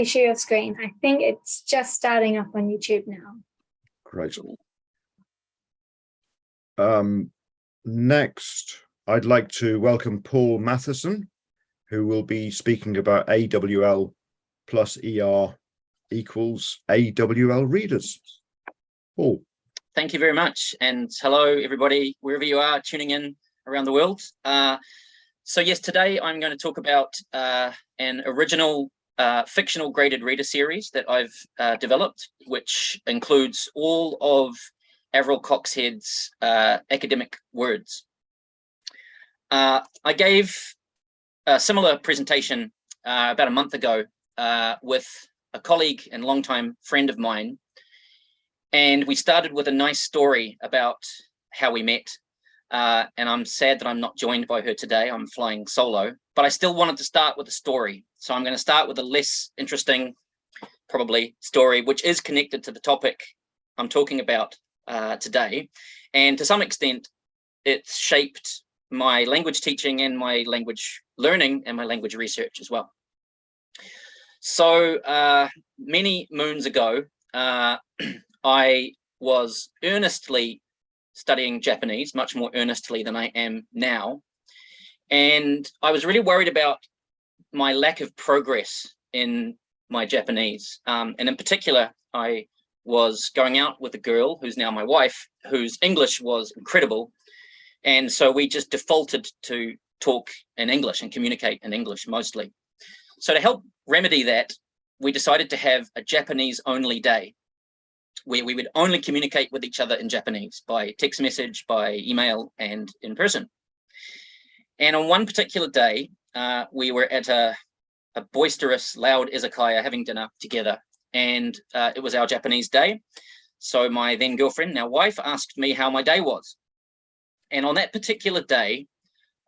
share your screen. I think it's just starting up on YouTube now. Great. Next, I'd like to welcome Paul Mathieson, who will be speaking about AWL plus ER equals AWL Readers. Paul. Thank you very much. And hello, everybody, wherever you are tuning in around the world. So yes, today I'm going to talk about an original fictional graded reader series that I've developed, which includes all of Avril Coxhead's academic words. I gave a similar presentation about a month ago with a colleague and longtime friend of mine, and we started with a nice story about how we met. And I'm sad that I'm not joined by her today. I'm flying solo, but I still wanted to start with a story. So I'm going to start with a less interesting, probably, story, which is connected to the topic I'm talking about today. And to some extent, it's shaped my language teaching and my language learning and my language research as well. So many moons ago, I was earnestly studying Japanese, much more earnestly than I am now. And I was really worried about my lack of progress in my Japanese. And in particular, I was going out with a girl who's now my wife, whose English was incredible. And so we just defaulted to talk in English and communicate in English mostly. So to help remedy that, we decided to have a Japanese only day, where we would only communicate with each other in Japanese by text message, by email, and in person. And on one particular day, we were at a boisterous, loud izakaya having dinner together, and it was our Japanese day. So my then girlfriend, now wife, asked me how my day was. And on that particular day,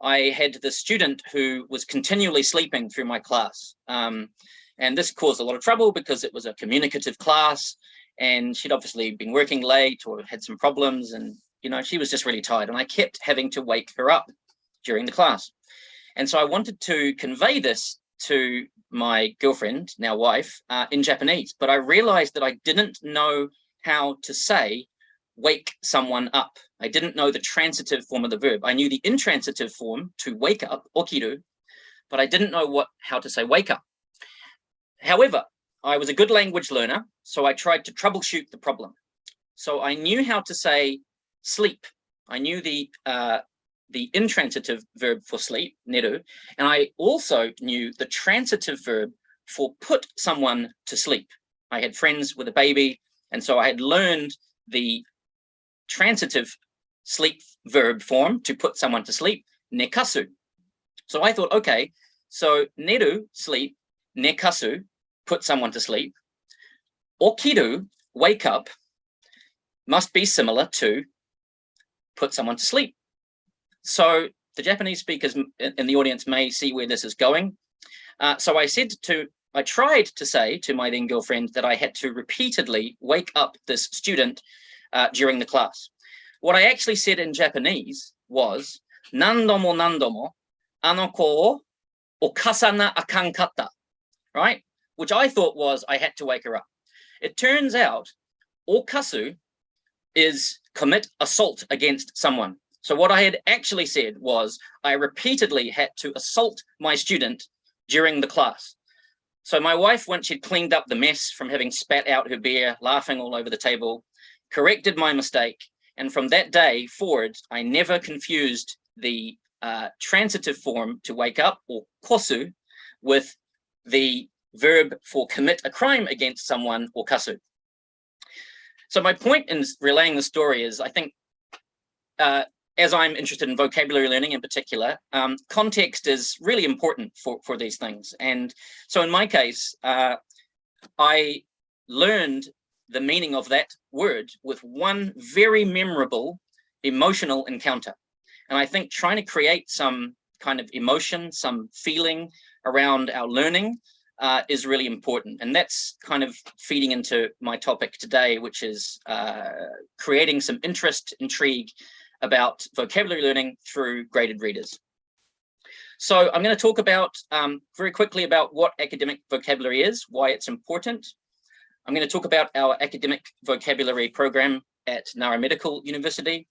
I had the student who was continually sleeping through my class. And this caused a lot of trouble because it was a communicative class, and she'd obviously been working late or had some problems, and she was just really tired, and I kept having to wake her up during the class. And so I wanted to convey this to my girlfriend, now wife, in Japanese, but I realized that I didn't know how to say wake someone up. I didn't know the transitive form of the verb. I knew the intransitive form, to wake up, okiru, but I didn't know how to say wake up. However, I was a good language learner, so I tried to troubleshoot the problem. So I knew how to say sleep. I knew the intransitive verb for sleep, neru, and I also knew the transitive verb for put someone to sleep. I had friends with a baby, and so I had learned the transitive sleep verb form to put someone to sleep, nekasu. So I thought, okay, so neru, sleep, nekasu, put someone to sleep, okiru, wake up, must be similar to put someone to sleep. So the Japanese speakers in the audience may see where this is going. So I tried to say to my then girlfriend that I had to repeatedly wake up this student during the class. What I actually said in Japanese was, nandomo nandomo, ano ko o okasana akan katta, right? Which I thought was I had to wake her up. It turns out okasu is commit assault against someone. So what I had actually said was I repeatedly had to assault my student during the class. So my wife, once she'd cleaned up the mess from having spat out her beer, laughing all over the table, corrected my mistake. And from that day forward, I never confused the transitive form to wake up, or kosu, with the verb for commit a crime against someone, or kasu. So my point in relaying the story is, I think, as I'm interested in vocabulary learning in particular, context is really important for these things. And so in my case, I learned the meaning of that word with one very memorable emotional encounter. And I think trying to create some kind of emotion, some feeling around our learning is really important. And that's kind of feeding into my topic today, which is creating some interest, intrigue about vocabulary learning through graded readers. So I'm going to talk about very quickly about what academic vocabulary is, why it's important. I'm going to talk about our academic vocabulary program at Nara Medical University.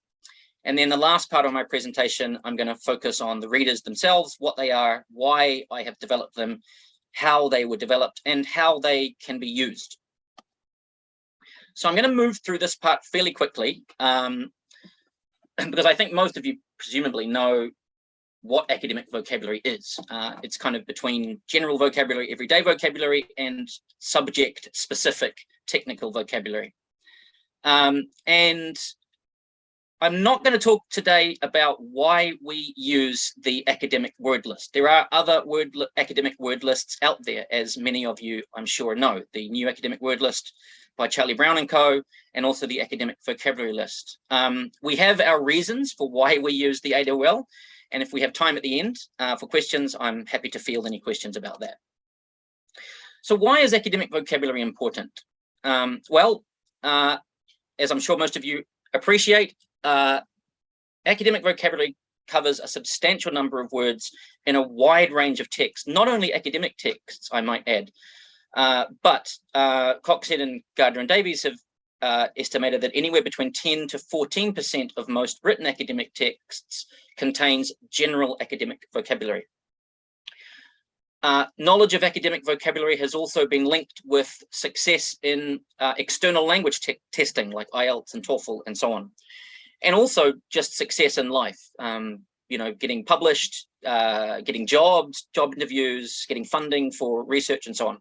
And then the last part of my presentation, I'm going to focus on the readers themselves, what they are, why I have developed them, how they were developed, and how they can be used. So I'm going to move through this part fairly quickly because I think most of you presumably know what academic vocabulary is. It's kind of between general vocabulary, everyday vocabulary, and subject-specific technical vocabulary. And I'm not going to talk today about why we use the academic word list. There are other academic word lists out there, as many of you, I'm sure, know. The New Academic Word List by Charlie Brown and Co., and also the Academic Vocabulary List. We have our reasons for why we use the AWL, and if we have time at the end for questions, I'm happy to field any questions about that. So why is academic vocabulary important? Well, as I'm sure most of you appreciate, academic vocabulary covers a substantial number of words in a wide range of texts, not only academic texts, I might add, but Coxhead and Gardner and Davies have estimated that anywhere between 10 to 14% of most written academic texts contains general academic vocabulary. Knowledge of academic vocabulary has also been linked with success in external language testing like IELTS and TOEFL and so on. And also just success in life, you know, getting published, getting jobs, job interviews, getting funding for research and so on.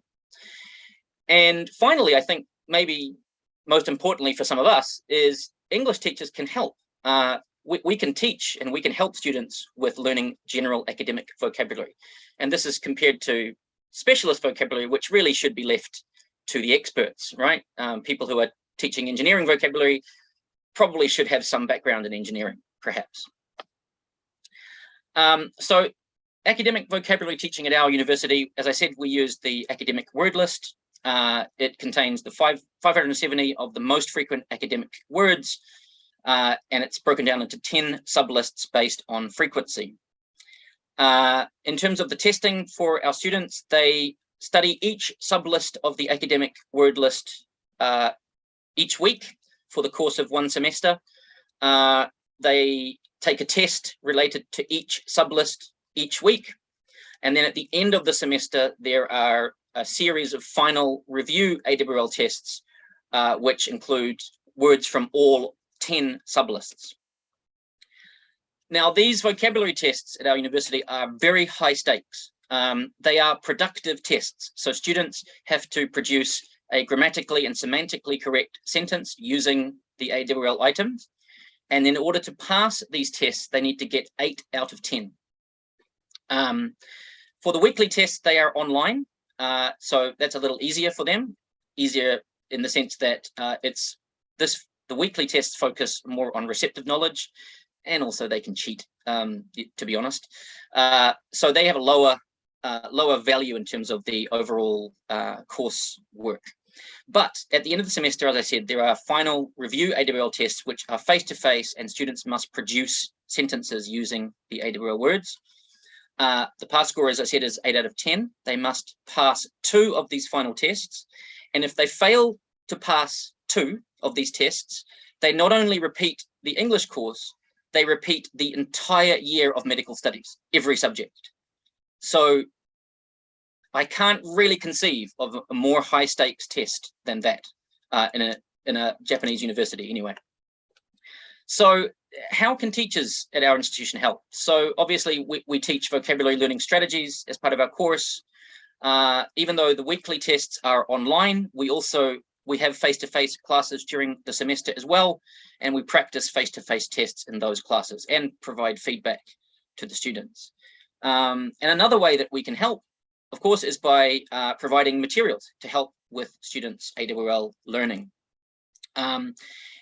And finally, I think maybe most importantly for some of us is English teachers can help. We can teach and we can help students with learning general academic vocabulary. And this is compared to specialist vocabulary, which really should be left to the experts, right? People who are teaching engineering vocabulary probably should have some background in engineering, perhaps. So academic vocabulary teaching at our university, as I said, we use the academic word list. It contains the 570 of the most frequent academic words, and it's broken down into 10 sublists based on frequency. In terms of the testing for our students, they study each sublist of the academic word list each week for the course of one semester. They take a test related to each sublist each week. And then at the end of the semester, there are a series of final review AWL tests, which include words from all 10 sublists. Now, these vocabulary tests at our university are very high stakes. They are productive tests. So students have to produce a grammatically and semantically correct sentence using the AWL items. And in order to pass these tests, they need to get 8 out of 10. For the weekly tests, they are online. So that's a little easier for them, easier in the sense that the weekly tests focus more on receptive knowledge, and also they can cheat, to be honest. So they have a lower value in terms of the overall course work. But at the end of the semester, as I said, there are final review AWL tests, which are face-to-face, and students must produce sentences using the AWL words. The pass score, as I said, is 8 out of 10. They must pass 2 of these final tests. And if they fail to pass 2 of these tests, they not only repeat the English course, they repeat the entire year of medical studies, every subject. So I can't really conceive of a more high stakes test than that in a Japanese university anyway. So how can teachers at our institution help? So obviously we teach vocabulary learning strategies as part of our course. Even though the weekly tests are online, we have face-to-face classes during the semester as well, and we practice face-to-face tests in those classes and provide feedback to the students. And another way that we can help, of course, is by providing materials to help with students' AWL learning.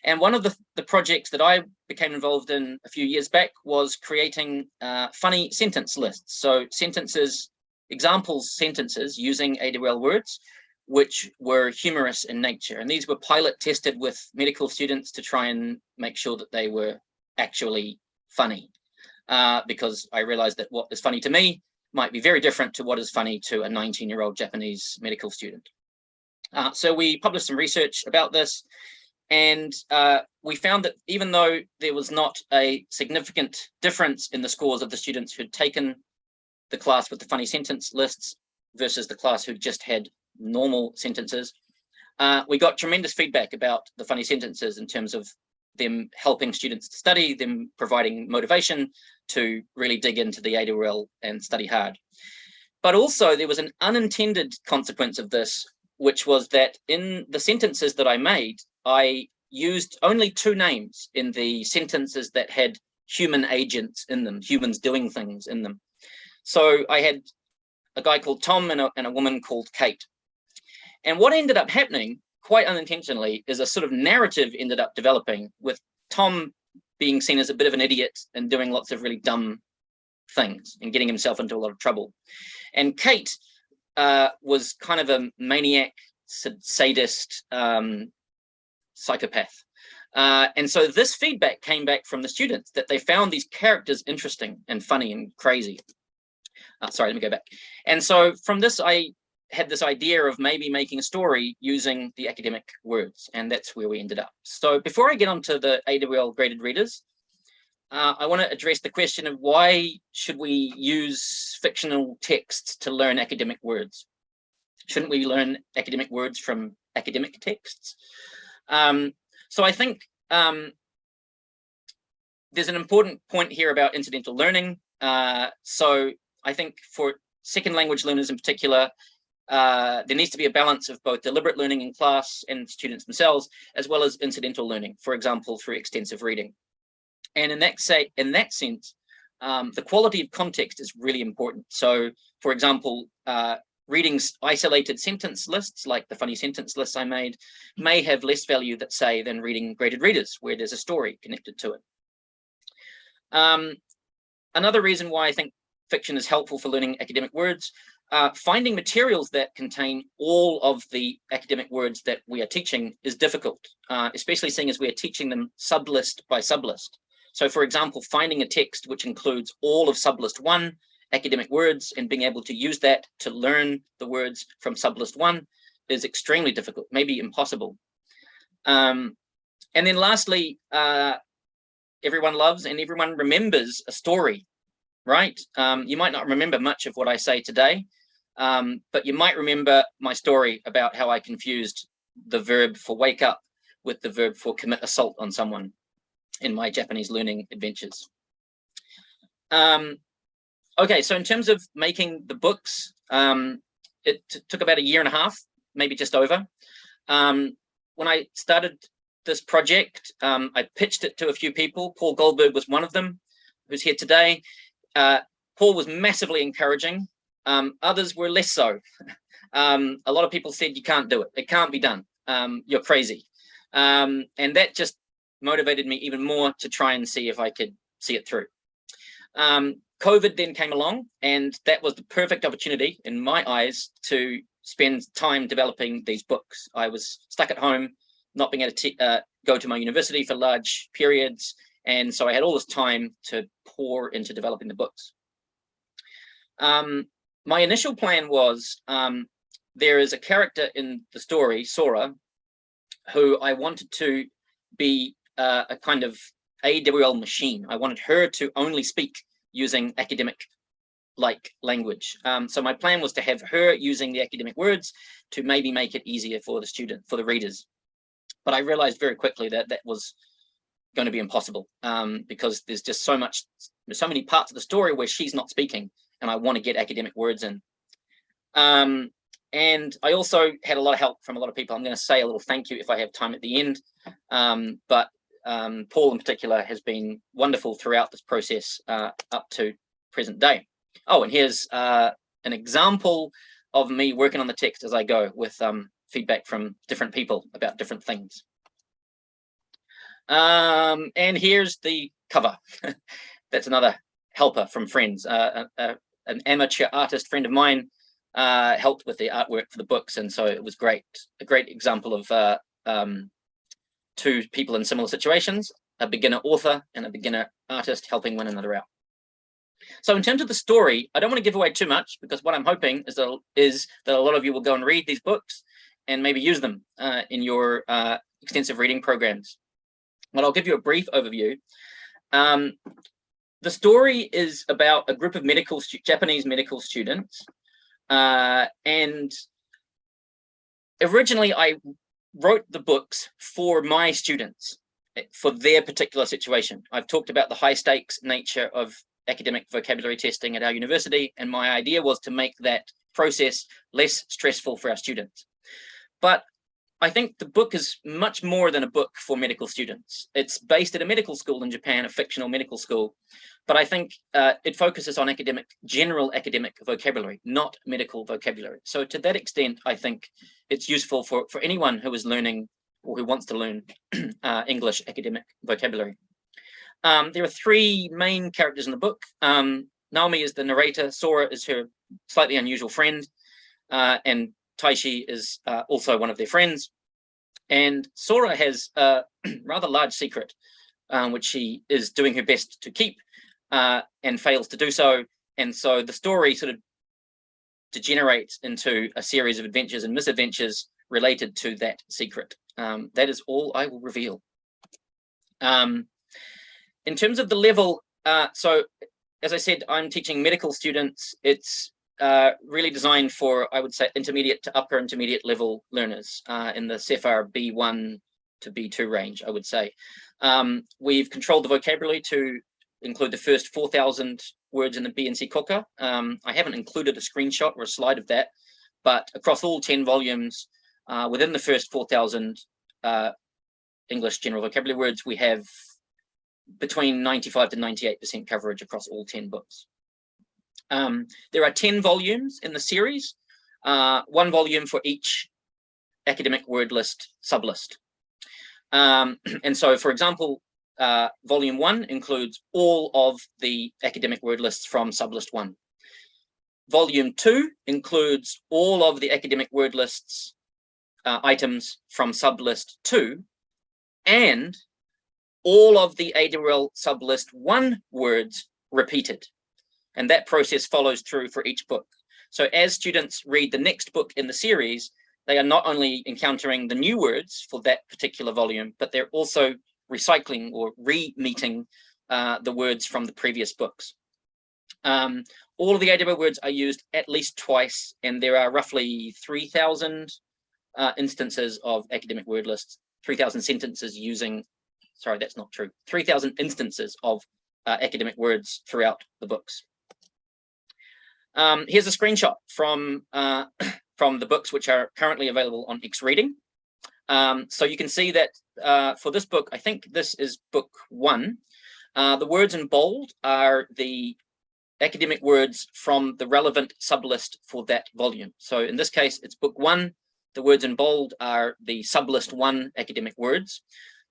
And one of the projects that I became involved in a few years back was creating funny sentence lists. So example sentences using AWL words, which were humorous in nature. And these were pilot tested with medical students to try and make sure that they were actually funny. because I realized that what is funny to me might be very different to what is funny to a 19-year-old Japanese medical student. So we published some research about this, and we found that even though there was not a significant difference in the scores of the students who'd taken the class with the funny sentence lists versus the class who just had normal sentences, we got tremendous feedback about the funny sentences in terms of them helping students to study, them providing motivation to really dig into the AWL and study hard. But also there was an unintended consequence of this, which was that in the sentences that I made, I used only 2 names in the sentences that had human agents in them, humans doing things in them. So I had a guy called Tom and a woman called Kate. And what ended up happening, quite unintentionally, is a sort of narrative ended up developing with Tom being seen as a bit of an idiot and doing lots of really dumb things and getting himself into a lot of trouble. And Kate was kind of a maniac, sadist, psychopath. And so this feedback came back from the students that they found these characters interesting and funny and crazy. Sorry, let me go back. And so from this, I had this idea of maybe making a story using the academic words, and that's where we ended up. So before I get onto the AWL graded readers, I want to address the question of why should we use fictional texts to learn academic words? Shouldn't we learn academic words from academic texts? So I think there's an important point here about incidental learning. So I think for second language learners in particular, there needs to be a balance of both deliberate learning in class and students themselves, as well as incidental learning, for example, through extensive reading. And in that sense, the quality of context is really important. So, for example, reading isolated sentence lists, like the funny sentence lists I made, may have less value, than reading graded readers, where there's a story connected to it. Another reason why I think fiction is helpful for learning academic words, finding materials that contain all of the academic words that we are teaching is difficult, especially seeing as we are teaching them sublist by sublist. So for example, finding a text which includes all of sublist 1 academic words and being able to use that to learn the words from sublist 1 is extremely difficult, maybe impossible. And then lastly, everyone loves and everyone remembers a story, right? You might not remember much of what I say today, but you might remember my story about how I confused the verb for wake up with the verb for commit assault on someone in my Japanese learning adventures. Okay, so in terms of making the books, it took about 1.5 years, maybe just over. When I started this project, I pitched it to a few people. Paul Goldberg was one of them, who's here today. Paul was massively encouraging. Others were less so. A lot of people said, you can't do it. It can't be done. You're crazy. And that just motivated me even more to try and see if I could see it through. COVID then came along, and that was the perfect opportunity, in my eyes, to spend time developing these books. I was stuck at home, not being able to go to my university for large periods, and so I had all this time to pour into developing the books. My initial plan was, there is a character in the story, Sora, who I wanted to be a kind of AWL machine. I wanted her to only speak using academic-like language. So my plan was to have her using the academic words to maybe make it easier for the readers. But I realized very quickly that that was going to be impossible, because there's just so many parts of the story where she's not speaking, and I want to get academic words in. And I also had a lot of help from a lot of people. I'm going to say a little thank you if I have time at the end. But Paul in particular has been wonderful throughout this process up to present day. Oh, and here's an example of me working on the text as I go, with feedback from different people about different things. And here's the cover. That's another helper from friends. An amateur artist friend of mine helped with the artwork for the books, and so it was great. A great example of 2 people in similar situations, a beginner author and a beginner artist helping one another out. So in terms of the story, I don't want to give away too much, because what I'm hoping is that a lot of you will go and read these books and maybe use them in your extensive reading programs. But I'll give you a brief overview. The story is about a group of Japanese medical students, and originally I wrote the books for my students, for their particular situation. I've talked about the high stakes nature of academic vocabulary testing at our university, and my idea was to make that process less stressful for our students. But I think the book is much more than a book for medical students. It's based at a medical school in Japan, a fictional medical school, but I think it focuses on general academic vocabulary, not medical vocabulary. So to that extent, I think it's useful for anyone who is learning or who wants to learn English academic vocabulary. There are three main characters in the book. Naomi is the narrator, Sora is her slightly unusual friend, and Taishi is also one of their friends. And Sora has a rather large secret, which she is doing her best to keep and fails to do so. And so the story sort of degenerates into a series of adventures and misadventures related to that secret. That is all I will reveal. In terms of the level, so as I said, I'm teaching medical students. It's really designed for, I would say, intermediate to upper intermediate level learners in the CEFAR B1 to B2 range, I would say. We've controlled the vocabulary to include the first 4,000 words in the B and C Koka. I haven't included a screenshot or a slide of that, but across all 10 volumes, within the first 4,000 English general vocabulary words, we have between 95 to 98% coverage across all 10 books. There are 10 volumes in the series, one volume for each academic word list sublist. And so, for example, volume 1 includes all of the academic word lists from sublist 1. Volume 2 includes all of the academic word lists items from sublist 2, and all of the AWL sublist 1 words repeated. And that process follows through for each book. So as students read the next book in the series, they are not only encountering the new words for that particular volume, but they're also recycling or re-meeting the words from the previous books. All of the AWL words are used at least twice, and there are roughly 3,000 instances of academic word lists, 3,000 sentences using, sorry, that's not true, 3,000 instances of academic words throughout the books. Here's a screenshot from the books which are currently available on X Reading. So you can see that for this book, I think this is book 1. The words in bold are the academic words from the relevant sublist for that volume. So in this case, it's book 1. The words in bold are the sublist 1 academic words.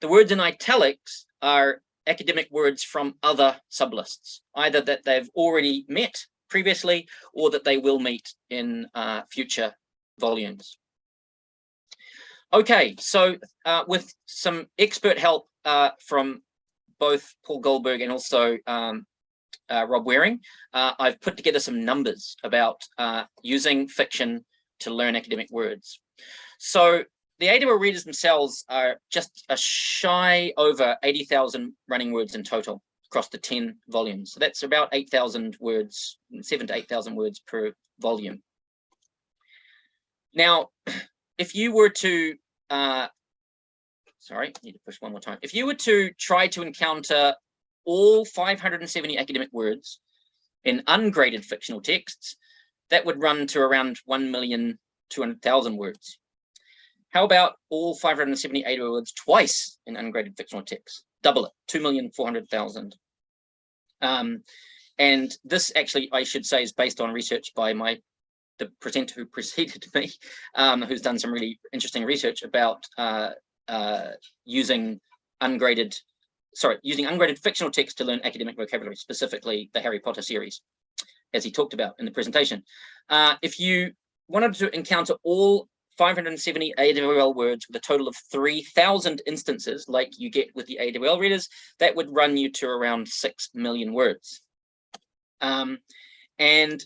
The words in italics are academic words from other sublists, either that they've already met previously or that they will meet in future volumes. Okay, so with some expert help from both Paul Goldberg and also Rob Waring, I've put together some numbers about using fiction to learn academic words. So the AWL readers themselves are just a shy over 80,000 running words in total across the 10 volumes. So that's about 8,000 words, 7,000 to 8,000 words per volume. Now, if you were to, sorry, I need to push one more time. If you were to try to encounter all 570 academic words in ungraded fictional texts, that would run to around 1,200,000 words. How about all 570 AWL words twice in ungraded fictional texts? Double it, 2,400,000. And this actually, I should say, is based on research by the presenter who preceded me, who's done some really interesting research about using ungraded fictional text to learn academic vocabulary, specifically the Harry Potter series, as he talked about in the presentation. If you wanted to encounter all 570 AWL words with a total of 3,000 instances, like you get with the AWL readers, that would run you to around 6 million words. And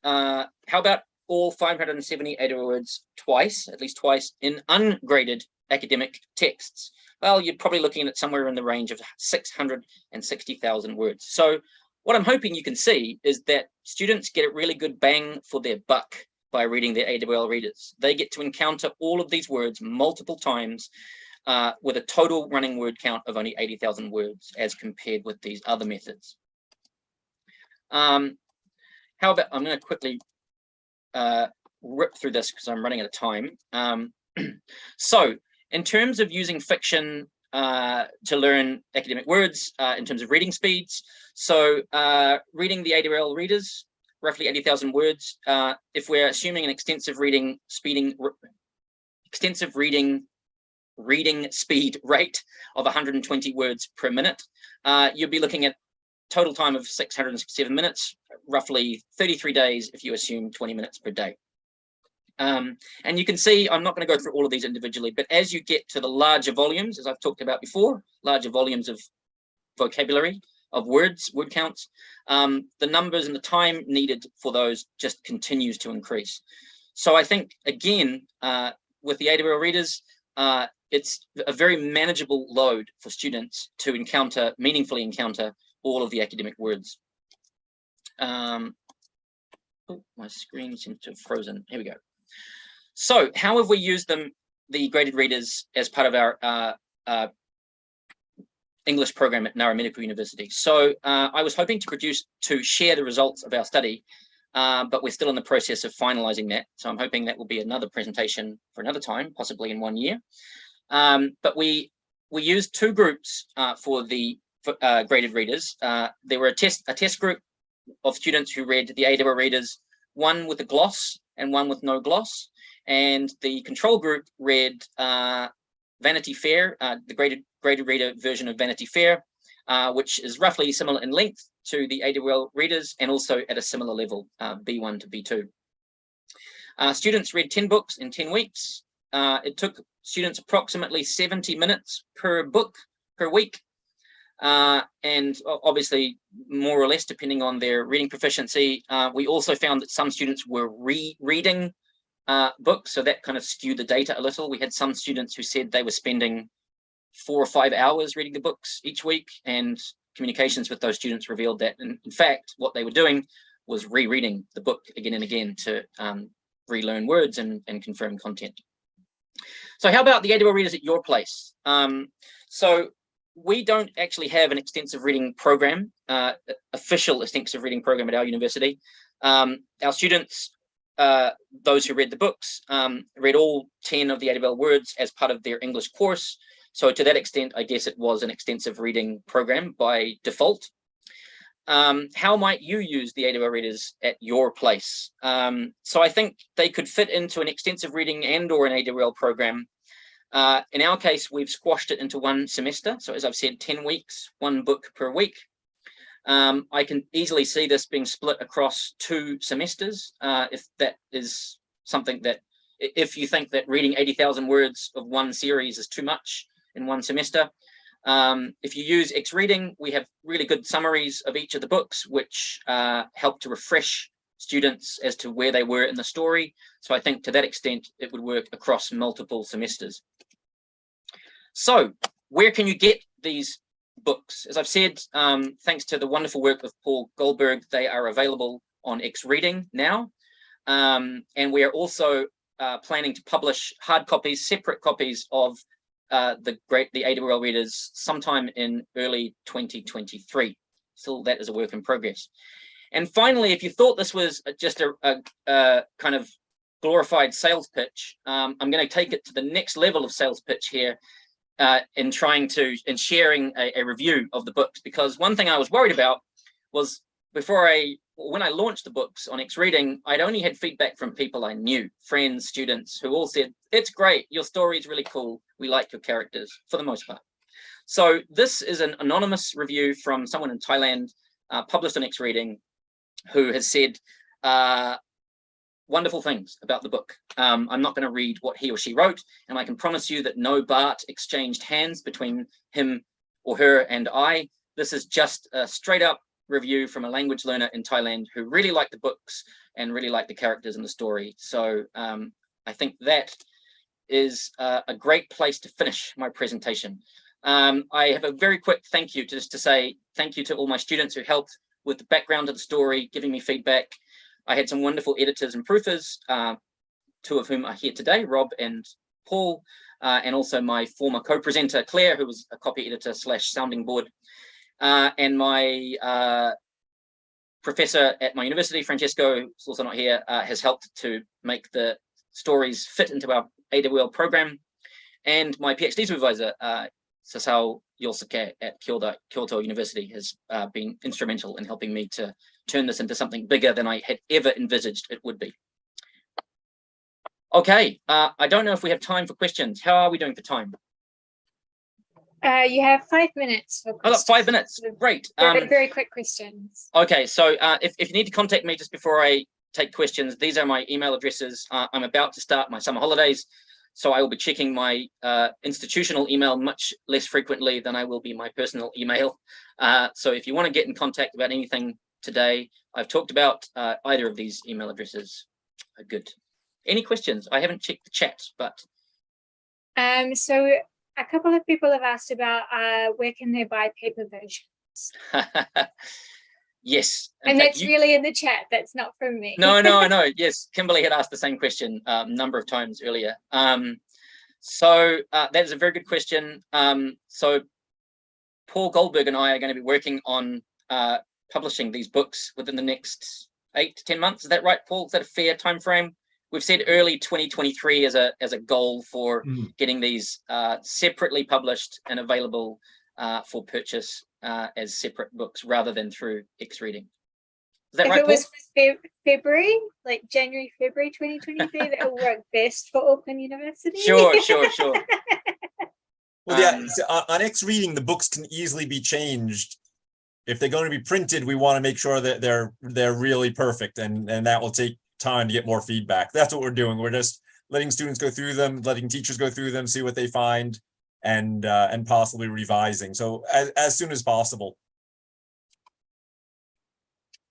how about all 570 AWL words twice, at least twice, in ungraded academic texts? Well, you're probably looking at somewhere in the range of 660,000 words. So what I'm hoping you can see is that students get a really good bang for their buck by reading their AWL Readers. They get to encounter all of these words multiple times with a total running word count of only 80,000 words as compared with these other methods. How about, I'm going to quickly rip through this because I'm running out of time. So in terms of using fiction to learn academic words, in terms of reading speeds, so reading the AWL Readers, roughly 80,000 words. If we're assuming an extensive reading speed rate of 120 words per minute, you'll be looking at total time of 667 minutes, roughly 33 days if you assume 20 minutes per day. And you can see, I'm not going to go through all of these individually, but as you get to the larger volumes, as I've talked about before, larger volumes of vocabulary, of words, word counts, the numbers and the time needed for those just continues to increase. So I think, again, with the AWL Readers, it's a very manageable load for students to encounter, meaningfully encounter all of the academic words. Oh, my screen seems to have frozen. Here we go. So how have we used them, the graded readers, as part of our English program at Ngara Medical University? So I was hoping to share the results of our study, but we're still in the process of finalizing that. So I'm hoping that will be another presentation for another time, possibly in 1 year. But we used two groups for the graded readers. There were a test group of students who read the AWL Readers, one with a gloss and one with no gloss. And the control group read Vanity Fair, the graded reader version of Vanity Fair, which is roughly similar in length to the AWL Readers and also at a similar level, B1 to B2. Students read 10 books in 10 weeks. It took students approximately 70 minutes per book per week. And obviously more or less depending on their reading proficiency. We also found that some students were rereading books, so that kind of skewed the data a little. We had some students who said they were spending 4 or 5 hours reading the books each week, and communications with those students revealed that in fact what they were doing was rereading the book again and again to relearn words and confirm content. So how about the AWL Readers at your place? So we don't actually have an extensive reading program, official extensive reading program at our university. Our students, those who read the books, read all 10 of the AWL words as part of their English course. So to that extent, I guess it was an extensive reading program by default. How might you use the AWL Readers at your place? So I think they could fit into an extensive reading and or an AWL program. In our case, we've squashed it into 1 semester. So as I've said, 10 weeks, 1 book per week. I can easily see this being split across 2 semesters, if that is something that, if you think that reading 80,000 words of 1 series is too much in 1 semester. If you use X Reading, we have really good summaries of each of the books, which help to refresh students as to where they were in the story. So I think to that extent, it would work across multiple semesters. So where can you get these books? As I've said, thanks to the wonderful work of Paul Goldberg, they are available on X Reading now. And we are also planning to publish hard copies, separate copies of the AWL Readers sometime in early 2023. Still, that is a work in progress. And finally, if you thought this was just a kind of glorified sales pitch, I'm going to take it to the next level of sales pitch here in sharing a review of the books, because one thing I was worried about was when I launched the books on X Reading, I'd only had feedback from people I knew, friends, students, who all said, "It's great, your story is really cool, we like your characters," for the most part. So this is an anonymous review from someone in Thailand, published on X Reading, who has said wonderful things about the book. I'm not going to read what he or she wrote, and I can promise you that no baht exchanged hands between him or her and I. This is just a straight up review from a language learner in Thailand who really liked the books and really liked the characters in the story. So I think that is a great place to finish my presentation. I have a very quick thank you just to say thank you to all my students who helped with the background of the story, giving me feedback. I had some wonderful editors and proofers, two of whom are here today, Rob and Paul, and also my former co-presenter, Claire, who was a copy editor / sounding board, and my professor at my university, Francesco, who's also not here, has helped to make the stories fit into our AWL program, and my PhD supervisor, Sasao Yosuke at Kyoto University, has been instrumental in helping me to turn this into something bigger than I had ever envisaged it would be. Okay, I don't know if we have time for questions. How are we doing for time? You have 5 minutes for questions. I got 5 minutes, great. Very quick questions. Okay, so if you need to contact me just before I take questions, these are my email addresses. I'm about to start my summer holidays, so I will be checking my institutional email much less frequently than I will be my personal email. So if you want to get in contact about anything today I've talked about, either of these email addresses are good. Any questions? I haven't checked the chat, but So a couple of people have asked about where can they buy paper versions? yes. And that's really in the chat. That's not from me. No, I know. Yes, Kimberly had asked the same question a number of times earlier. So that is a very good question. So Paul Goldberg and I are going to be working on publishing these books within the next 8 to 10 months. Is that right, Paul? Is that a fair time frame? We've said early 2023 as a goal for getting these separately published and available for purchase as separate books rather than through X-Reading. Is that right, Paul? If it was February, like January, February 2023, that will work best for Auckland University. Sure. Well, yeah, so on X-Reading, the books can easily be changed. If they're going to be printed, we want to make sure that they're really perfect, and that will take time to get more feedback. That's what we're doing. We're just letting students go through them, letting teachers go through them, see what they find, and possibly revising. So as soon as possible.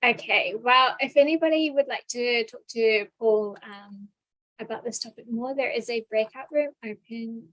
Okay, well, if anybody would like to talk to Paul about this topic more, there is a breakout room open